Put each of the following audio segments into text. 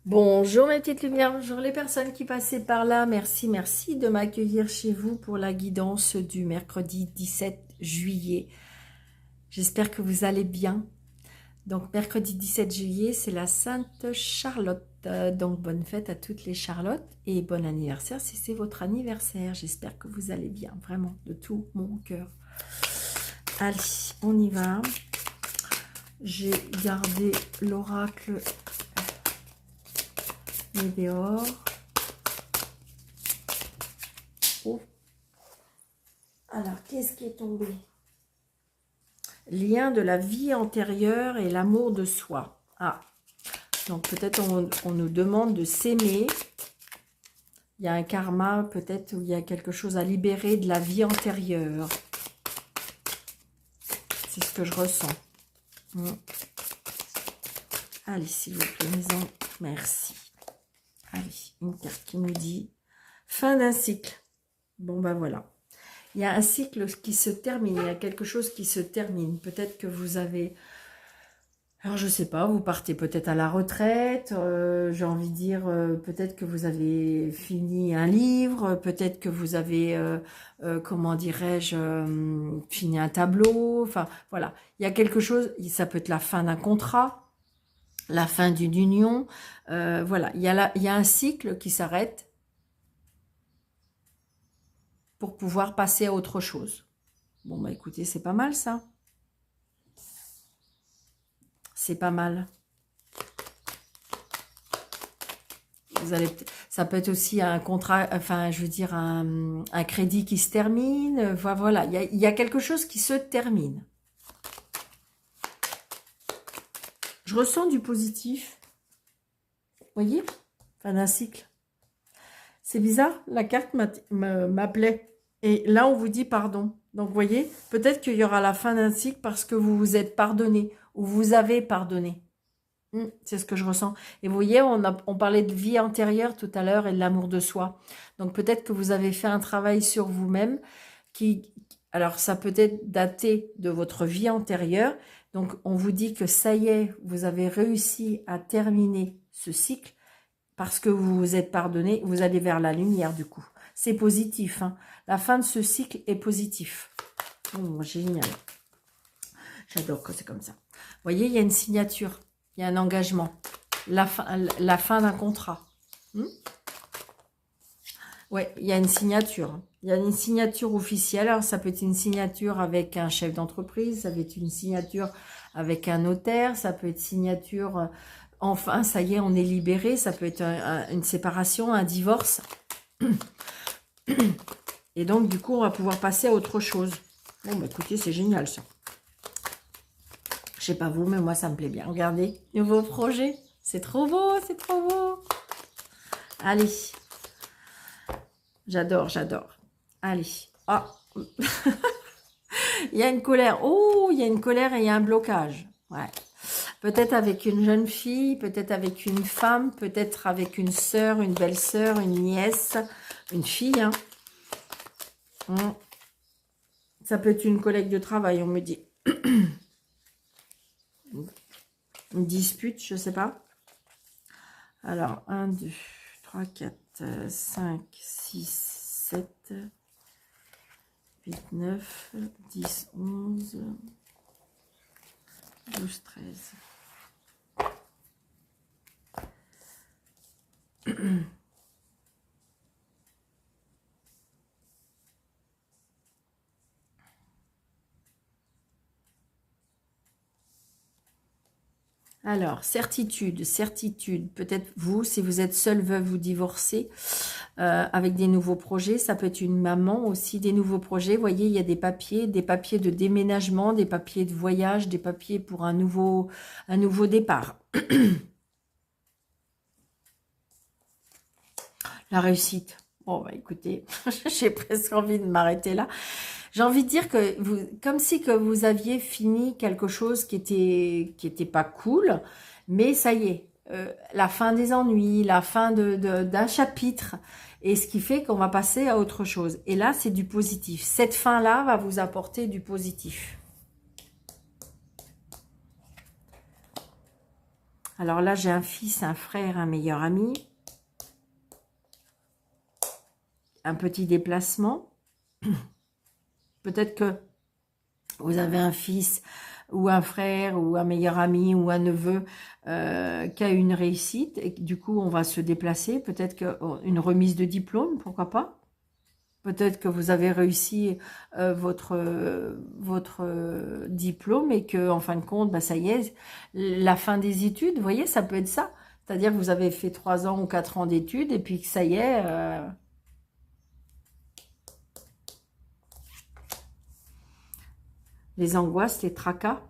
Bonjour mes petites lumières, bonjour les personnes qui passaient par là. Merci de m'accueillir chez vous pour la guidance du mercredi 17 juillet. J'espère que vous allez bien. Donc mercredi 17 juillet, c'est la Sainte Charlotte. Donc bonne fête à toutes les Charlottes et bon anniversaire si c'est votre anniversaire. J'espère que vous allez bien, vraiment, de tout mon cœur. Allez, on y va. J'ai gardé l'oracle Météor. Oh. Alors, qu'est-ce qui est tombé? Lien de la vie antérieure et l'amour de soi. Ah, donc peut-être on nous demande de s'aimer. Il y a un karma, peut-être, où il y a quelque chose à libérer de la vie antérieure. C'est ce que je ressens. Allez, s'il vous plaît, mes anges. Merci. Allez, une carte qui nous dit fin d'un cycle. Bon, ben voilà. Il y a un cycle qui se termine, il y a quelque chose qui se termine. Peut-être que vous avez... Alors, je sais pas, vous partez peut-être à la retraite, j'ai envie de dire, peut-être que vous avez fini un livre, peut-être que vous avez, comment dirais-je, fini un tableau, enfin, voilà. Il y a quelque chose, ça peut être la fin d'un contrat, la fin d'une union, voilà. Il y a un cycle qui s'arrête pour pouvoir passer à autre chose. Bon, bah écoutez, c'est pas mal ça. C'est pas mal. Vous allez, ça peut être aussi un contrat, enfin, je veux dire, un crédit qui se termine. Voilà, il y a quelque chose qui se termine. Je ressens du positif. Vous voyez? Fin d'un cycle. C'est bizarre, la carte m'appelait. Et là, on vous dit pardon. Donc, vous voyez, peut-être qu'il y aura la fin d'un cycle parce que vous vous êtes pardonné ou vous avez pardonné. C'est ce que je ressens. Et vous voyez, on parlait de vie antérieure tout à l'heure et de l'amour de soi. Donc peut-être que vous avez fait un travail sur vous-même alors ça peut être daté de votre vie antérieure. Donc on vous dit que ça y est, vous avez réussi à terminer ce cycle parce que vous vous êtes pardonné, vous allez vers la lumière du coup. C'est positif, hein. La fin de ce cycle est positif. Oh, génial. J'adore quand c'est comme ça. Vous voyez, il y a une signature. Il y a un engagement. La fin d'un contrat. Ouais, il y a une signature. Il y a une signature officielle. Alors, ça peut être une signature avec un chef d'entreprise. Ça peut être une signature avec un notaire. Ça peut être signature... enfin, ça y est, on est libéré. Ça peut être une séparation, un divorce. Et donc, du coup, on va pouvoir passer à autre chose. Bon, bah, écoutez, c'est génial, ça. Je sais pas vous, mais moi, ça me plaît bien. Regardez, nouveau projet. C'est trop beau, c'est trop beau. Allez. J'adore, j'adore. Allez. Ah. Il y a une colère. Oh, il y a une colère et il y a un blocage. Ouais. Peut-être avec une jeune fille, peut-être avec une femme, peut-être avec une sœur, une belle-sœur, une nièce, une fille. Hein. Ça peut être une collègue de travail, on me dit. Une dispute, je sais pas. Alors, 1, 2, 3, 4, 5, 6, 7, 8, 9, 10, 11, 12, 13. Alors, certitude, certitude. Peut-être vous, si vous êtes seul, veuve ou divorcé, avec des nouveaux projets. Ça peut être une maman aussi, des nouveaux projets. Vous voyez, il y a des papiers de déménagement, des papiers de voyage, des papiers pour un nouveau départ. La réussite. Bon, bah écoutez, j'ai presque envie de m'arrêter là. J'ai envie de dire que vous, comme si que vous aviez fini quelque chose qui était pas cool, mais ça y est, la fin des ennuis, la fin d'un chapitre, et ce qui fait qu'on va passer à autre chose. Et là, c'est du positif. Cette fin-là va vous apporter du positif. Alors là, j'ai un fils, un frère, un meilleur ami. Un petit déplacement. Peut-être que vous avez un fils ou un frère ou un meilleur ami ou un neveu qui a une réussite et du coup on va se déplacer. Peut-être qu'une remise de diplôme, pourquoi pas. Peut-être que vous avez réussi votre diplôme et que en fin de compte, bah, ça y est, la fin des études, vous voyez, ça peut être ça. C'est-à-dire que vous avez fait 3 ans ou 4 ans d'études et puis que ça y est, les angoisses, les tracas.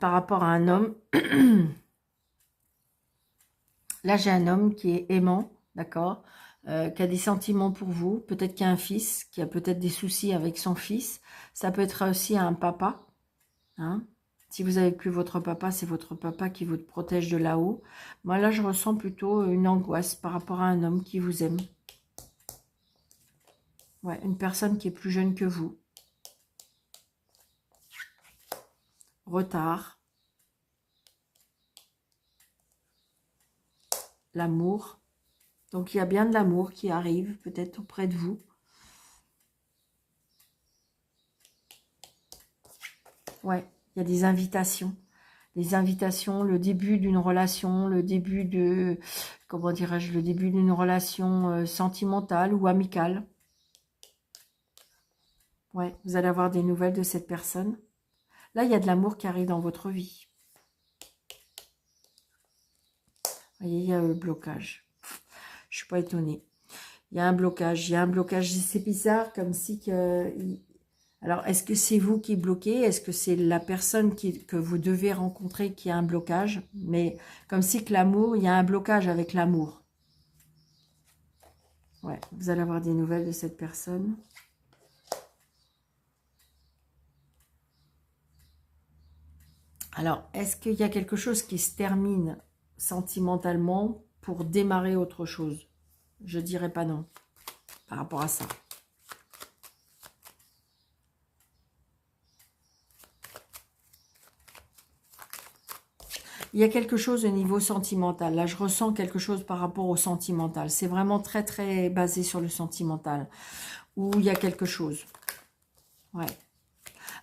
Par rapport à un homme, là j'ai un homme qui est aimant, d'accord, qui a des sentiments pour vous, peut-être qu'il y a un fils, qui a peut-être des soucis avec son fils, ça peut être aussi un papa, hein. Si vous n'avez plus votre papa, c'est votre papa qui vous protège de là-haut. Moi là je ressens plutôt une angoisse par rapport à un homme qui vous aime. Ouais, une personne qui est plus jeune que vous. Retard. L'amour. Donc il y a bien de l'amour qui arrive peut-être auprès de vous. Ouais, il y a des invitations. Des invitations, le début d'une relation, le début de, comment dirais-je, le début d'une relation sentimentale ou amicale. Ouais, vous allez avoir des nouvelles de cette personne. Là, il y a de l'amour qui arrive dans votre vie. Vous voyez, il y a le blocage. Je suis pas étonnée. Il y a un blocage. Il y a un blocage. C'est bizarre, comme si que... Alors, est-ce que c'est vous qui bloquez? Est-ce que c'est la personne que vous devez rencontrer qui a un blocage? Mais comme si que l'amour, il y a un blocage avec l'amour. Ouais, vous allez avoir des nouvelles de cette personne. Alors, est-ce qu'il y a quelque chose qui se termine sentimentalement pour démarrer autre chose? Je dirais pas non, par rapport à ça. Il y a quelque chose au niveau sentimental. Là, je ressens quelque chose par rapport au sentimental. C'est vraiment très, très basé sur le sentimental. Où il y a quelque chose. Ouais.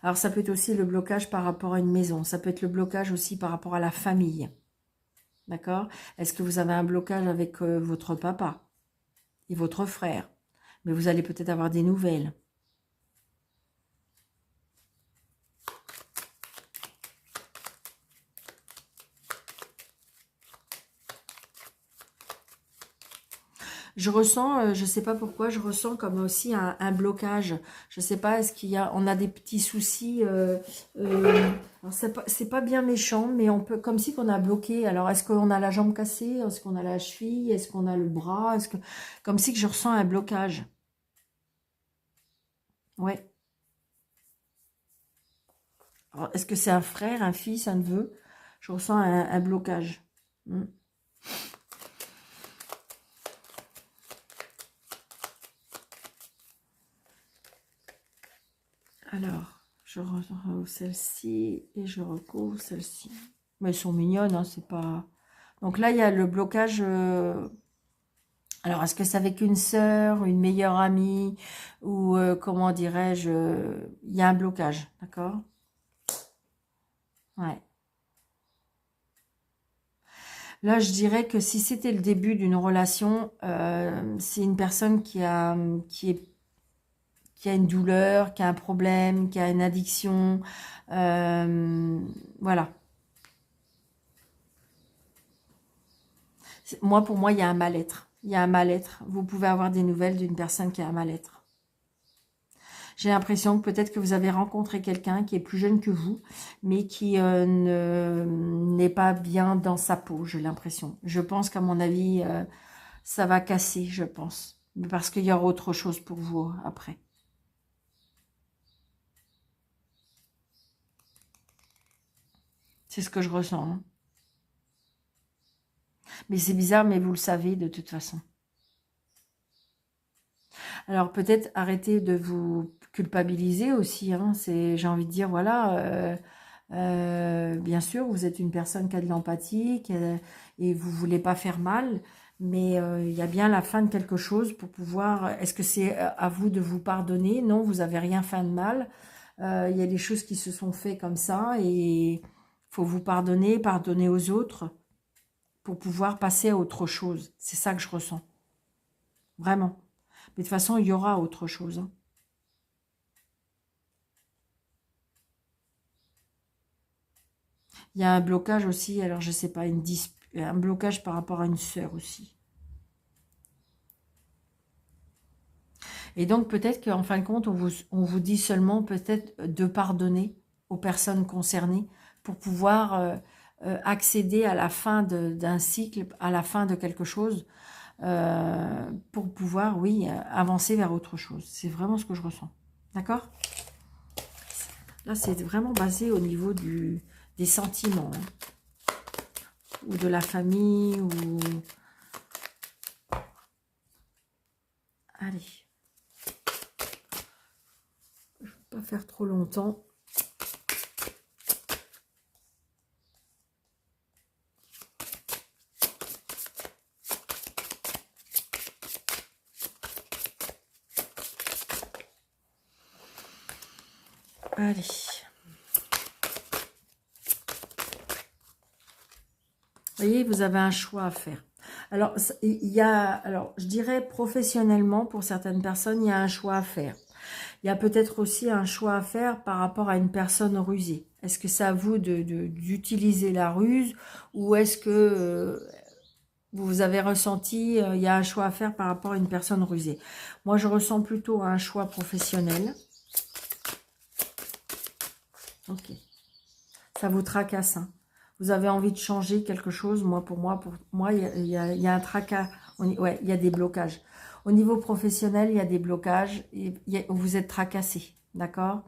Alors, ça peut être aussi le blocage par rapport à une maison. Ça peut être le blocage aussi par rapport à la famille. D'accord? Est-ce que vous avez un blocage avec votre papa et votre frère? Mais vous allez peut-être avoir des nouvelles. Je ressens, je sais pas pourquoi, je ressens comme aussi un blocage. Je sais pas, est-ce qu'il y a, on a des petits soucis. Alors c'est pas bien méchant, mais on peut, comme si qu'on a bloqué. Alors est-ce qu'on a la jambe cassée, est-ce qu'on a la cheville, est-ce qu'on a le bras, est-ce que, comme si que je ressens un blocage. Ouais. Est-ce que c'est un frère, un fils, un neveu? Je ressens un blocage. Hmm. Alors, je recouvre celle-ci et je recouvre celle-ci. Mais elles sont mignonnes, hein, c'est pas... Donc là, il y a le blocage... Alors, est-ce que c'est avec une sœur, une meilleure amie, ou comment dirais-je, il y a un blocage, d'accord? Ouais. Là, je dirais que si c'était le début d'une relation, c'est une personne qui a une douleur, qui a un problème, qui a une addiction, voilà. Moi, pour moi, il y a un mal-être. Il y a un mal-être. Vous pouvez avoir des nouvelles d'une personne qui a un mal-être. J'ai l'impression que peut-être que vous avez rencontré quelqu'un qui est plus jeune que vous, mais qui n'est pas bien dans sa peau, j'ai l'impression. Je pense qu'à mon avis, ça va casser, je pense. Parce qu'il y aura autre chose pour vous après. C'est ce que je ressens, hein. Mais c'est bizarre, mais vous le savez de toute façon. Alors peut-être arrêtez de vous culpabiliser aussi, hein. J'ai envie de dire, voilà, bien sûr, vous êtes une personne qui a de l'empathie et vous voulez pas faire mal, mais il y a bien la fin de quelque chose pour pouvoir... Est-ce que c'est à vous de vous pardonner? Non, vous avez rien fait de mal. Il y a des choses qui se sont faites comme ça et faut vous pardonner, pardonner aux autres pour pouvoir passer à autre chose. C'est ça que je ressens. Vraiment. Mais de toute façon, il y aura autre chose, hein. Il y a un blocage aussi, alors je sais pas, un blocage par rapport à une sœur aussi. Et donc peut-être qu'en fin de compte, on vous dit seulement peut-être de pardonner aux personnes concernées pour pouvoir accéder à la fin d'un cycle, à la fin de quelque chose, pour pouvoir, oui, avancer vers autre chose. C'est vraiment ce que je ressens. D'accord? Là, c'est vraiment basé au niveau des sentiments, hein, ou de la famille, ou... Allez. Je ne vais pas faire trop longtemps. Allez. Vous voyez, vous avez un choix à faire. Alors, alors, je dirais professionnellement, pour certaines personnes, il y a un choix à faire. Il y a peut-être aussi un choix à faire par rapport à une personne rusée. Est-ce que c'est à vous d'utiliser la ruse ou est-ce que vous avez ressenti, il y a un choix à faire par rapport à une personne rusée? Moi, je ressens plutôt un choix professionnel. Ok. Ça vous tracasse, hein. Vous avez envie de changer quelque chose. Pour moi, il y a un tracas. Ouais, il y a des blocages. Au niveau professionnel, il y a des blocages. Vous êtes tracassé, d'accord?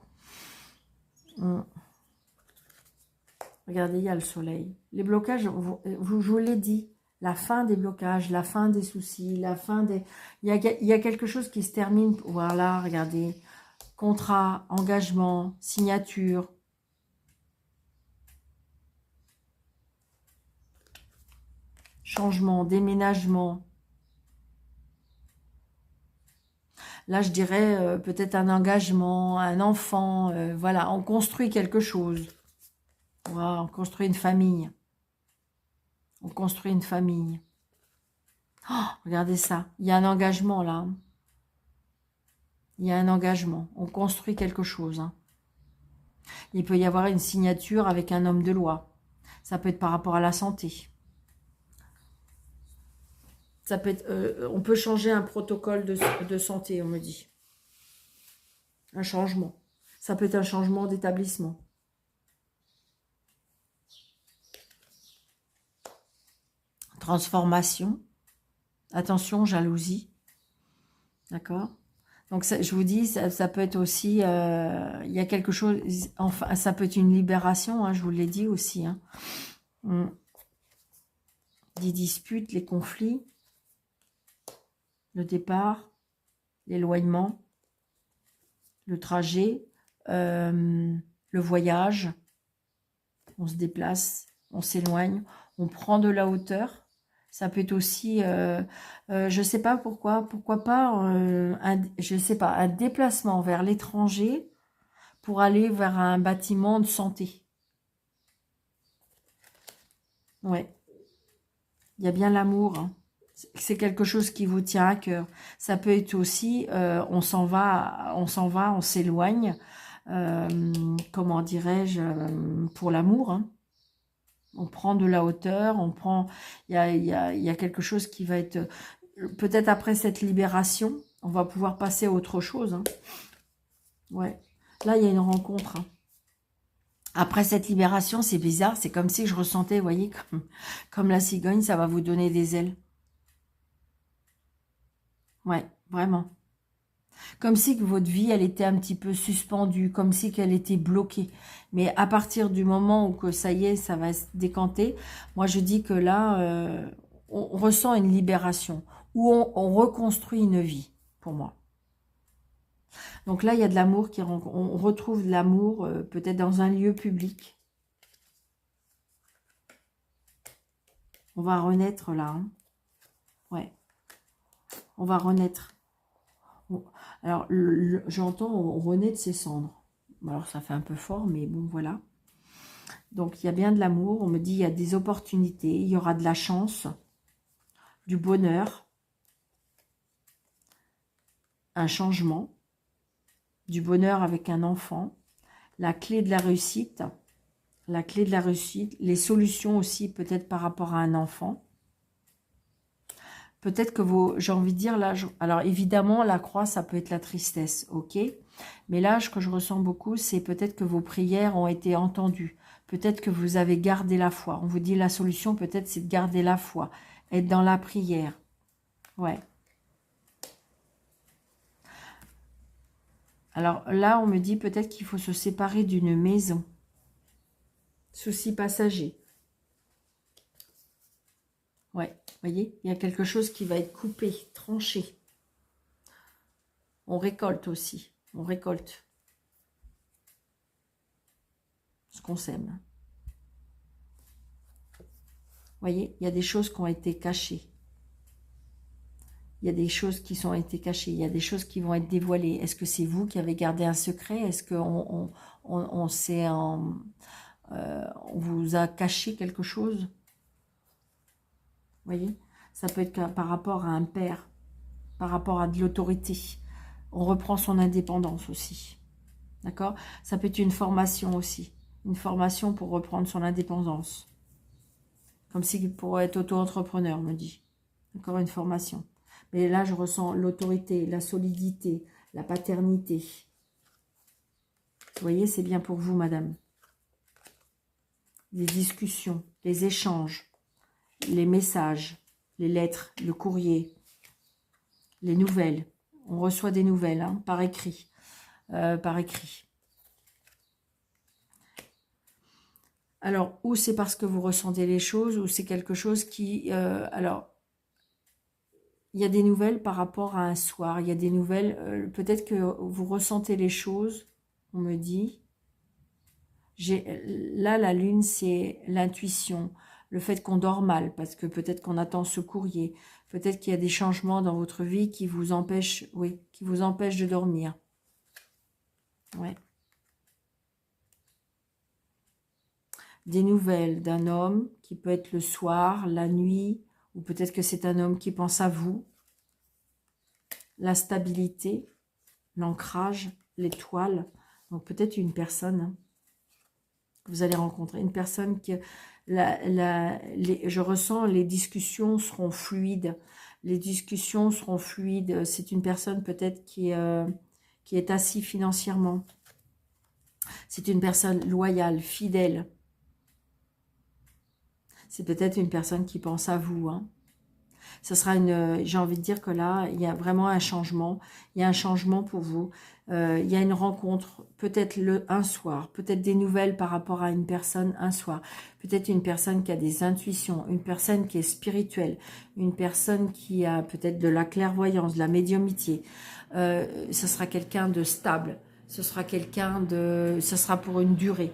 Regardez, il y a le soleil. Les blocages, je vous l'ai dit. La fin des blocages, la fin des soucis, la fin des... Il y a quelque chose qui se termine. Voilà, regardez. Contrat, engagement, signature. Changement, déménagement. Là, je dirais peut-être un engagement, un enfant. Voilà, on construit quelque chose. Voilà, on construit une famille. On construit une famille. Oh, regardez ça. Il y a un engagement là. Il y a un engagement. On construit quelque chose, hein. Il peut y avoir une signature avec un homme de loi. Ça peut être par rapport à la santé. Ça peut être, on peut changer un protocole de santé, on me dit. Un changement. Ça peut être un changement d'établissement. Transformation. Attention, jalousie. D'accord? Donc, je vous dis, ça peut être aussi, il y a quelque chose, enfin, ça peut être une libération, hein, je vous l'ai dit aussi, hein. Des disputes, les conflits, le départ, l'éloignement, le trajet, le voyage, on se déplace, on s'éloigne, on prend de la hauteur. Ça peut être aussi, je sais pas pourquoi pas, je sais pas, un déplacement vers l'étranger pour aller vers un bâtiment de santé. Ouais, il y a bien l'amour, hein. C'est quelque chose qui vous tient à cœur. Ça peut être aussi, on s'en va, on s'éloigne, comment dirais-je, pour l'amour, hein. On prend de la hauteur, on prend, il y a quelque chose qui va être, peut-être après cette libération, on va pouvoir passer à autre chose, hein. Ouais, là il y a une rencontre, hein. Après cette libération, c'est bizarre, c'est comme si je ressentais, vous voyez, comme la cigogne, ça va vous donner des ailes. Ouais, vraiment. Comme si que votre vie, elle était un petit peu suspendue, comme si qu'elle était bloquée. Mais à partir du moment où que ça y est, ça va se décanter, moi je dis que là, on ressent une libération, où on reconstruit une vie, pour moi. Donc là, il y a de l'amour, on retrouve de l'amour peut-être dans un lieu public. On va renaître là. Hein. Ouais. On va renaître. Alors, j'entends, on renaît de ses cendres. Alors, ça fait un peu fort, mais bon, voilà. Donc, il y a bien de l'amour. On me dit, il y a des opportunités. Il y aura de la chance, du bonheur, un changement, du bonheur avec un enfant, la clé de la réussite, les solutions aussi, peut-être par rapport à un enfant. Peut-être que j'ai envie de dire là, alors évidemment la croix ça peut être la tristesse, ok, mais là ce que je ressens beaucoup c'est peut-être que vos prières ont été entendues, peut-être que vous avez gardé la foi, on vous dit la solution peut-être c'est de garder la foi, être dans la prière, ouais. Alors là on me dit peut-être qu'il faut se séparer d'une maison, souci passager. Ouais, vous voyez, il y a quelque chose qui va être coupé, tranché. On récolte aussi, on récolte ce qu'on sème. Vous voyez, il y a des choses qui ont été cachées. Il y a des choses qui ont été cachées, il y a des choses qui vont être dévoilées. Est-ce que c'est vous qui avez gardé un secret? Est-ce qu'on on vous a caché quelque chose? Vous voyez, ça peut être par rapport à un père, par rapport à de l'autorité. On reprend son indépendance aussi. D'accord? Ça peut être une formation aussi. Une formation pour reprendre son indépendance. Comme si pour être auto-entrepreneur, on me dit. Encore une formation. Mais là, je ressens l'autorité, la solidité, la paternité. Vous voyez, c'est bien pour vous, madame. Les discussions, les échanges, les messages, les lettres, le courrier, les nouvelles. On reçoit des nouvelles hein, par écrit. Par écrit. Alors, ou c'est parce que vous ressentez les choses, ou c'est quelque chose qui... alors, il y a des nouvelles par rapport à un soir. Il y a des nouvelles... peut-être que vous ressentez les choses, on me dit. Là, la lune, c'est l'intuition. Le fait qu'on dort mal, parce que peut-être qu'on attend ce courrier. Peut-être qu'il y a des changements dans votre vie qui vous empêchent, oui, qui vous empêchent de dormir. Ouais. Des nouvelles d'un homme qui peut être le soir, la nuit, ou peut-être que c'est un homme qui pense à vous. La stabilité, l'ancrage, l'étoile. Donc peut-être une personne hein, que vous allez rencontrer. Une personne qui... je ressens les discussions seront fluides. Les discussions seront fluides. C'est une personne peut-être qui est assise financièrement. C'est une personne loyale, fidèle. C'est peut-être une personne qui pense à vous. Hein. Ce sera j'ai envie de dire que là, il y a vraiment un changement. Il y a un changement pour vous. Il y a une rencontre, peut-être un soir, peut-être des nouvelles par rapport à une personne un soir. Peut-être une personne qui a des intuitions, une personne qui est spirituelle, une personne qui a peut-être de la clairvoyance, de la médiumnité. Ce sera quelqu'un de stable. Ce sera quelqu'un de... Ce sera pour une durée.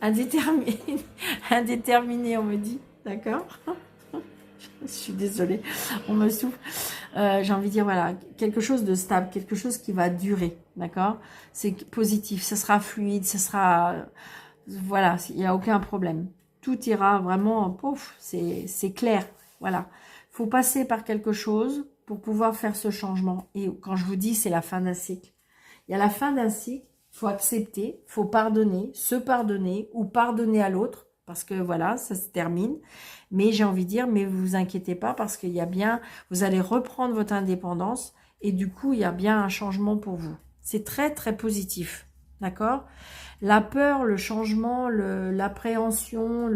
Indéterminé, indéterminé, on me dit, d'accord. Je suis désolée, on me souffle. J'ai envie de dire, voilà, quelque chose de stable, quelque chose qui va durer, d'accord. C'est positif, ce sera fluide, ce sera... Voilà, il n'y a aucun problème. Tout ira vraiment, pouf, c'est clair, voilà. Il faut passer par quelque chose pour pouvoir faire ce changement. Et quand je vous dis, c'est la fin d'un cycle. Il y a la fin d'un cycle. Il faut accepter, il faut pardonner, se pardonner ou pardonner à l'autre parce que voilà, ça se termine. Mais j'ai envie de dire, mais vous inquiétez pas parce qu'il y a bien, vous allez reprendre votre indépendance et du coup, il y a bien un changement pour vous. C'est très, très positif, d'accord? La peur, le changement, l'appréhension,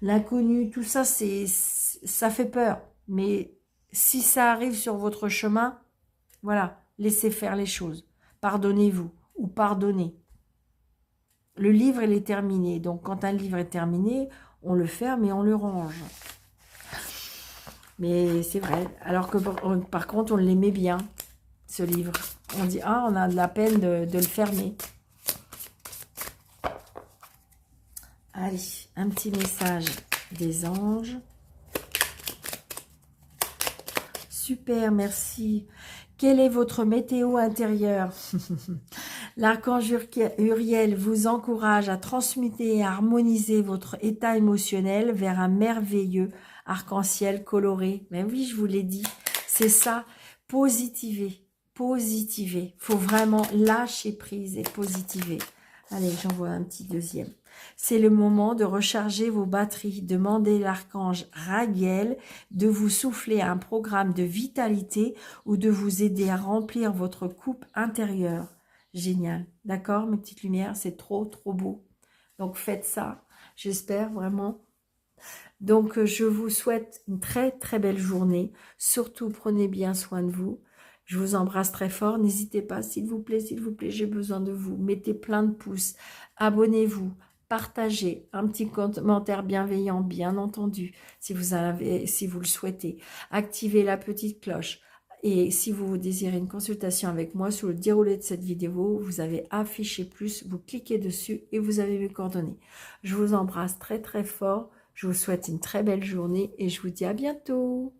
l'inconnu, tout ça, ça fait peur. Mais si ça arrive sur votre chemin, voilà, laissez faire les choses. Pardonnez-vous. Ou pardonner. Le livre, il est terminé. Donc, quand un livre est terminé, on le ferme et on le range. Mais c'est vrai. Alors que, par contre, on l'aimait bien, ce livre. On dit, ah, on a de la peine de le fermer. Allez, un petit message des anges. Super, merci. Quelle est votre météo intérieure? L'archange Uriel vous encourage à transmuter et à harmoniser votre état émotionnel vers un merveilleux arc-en-ciel coloré. Mais oui, je vous l'ai dit, c'est ça, positiver, positiver. Il faut vraiment lâcher prise et positiver. Allez, j'envoie un petit deuxième. C'est le moment de recharger vos batteries. Demandez l'archange Raguel de vous souffler un programme de vitalité ou de vous aider à remplir votre coupe intérieure. Génial. D'accord, mes petites lumières, c'est trop, trop beau. Donc, faites ça. J'espère vraiment. Donc, je vous souhaite une très, très belle journée. Surtout, prenez bien soin de vous. Je vous embrasse très fort. N'hésitez pas, s'il vous plaît, j'ai besoin de vous. Mettez plein de pouces. Abonnez-vous. Partagez un petit commentaire bienveillant, bien entendu, si vous le souhaitez. Activez la petite cloche. Et si vous désirez une consultation avec moi, sur le déroulé de cette vidéo, vous avez affiché plus, vous cliquez dessus et vous avez mes coordonnées. Je vous embrasse très très fort. Je vous souhaite une très belle journée et je vous dis à bientôt.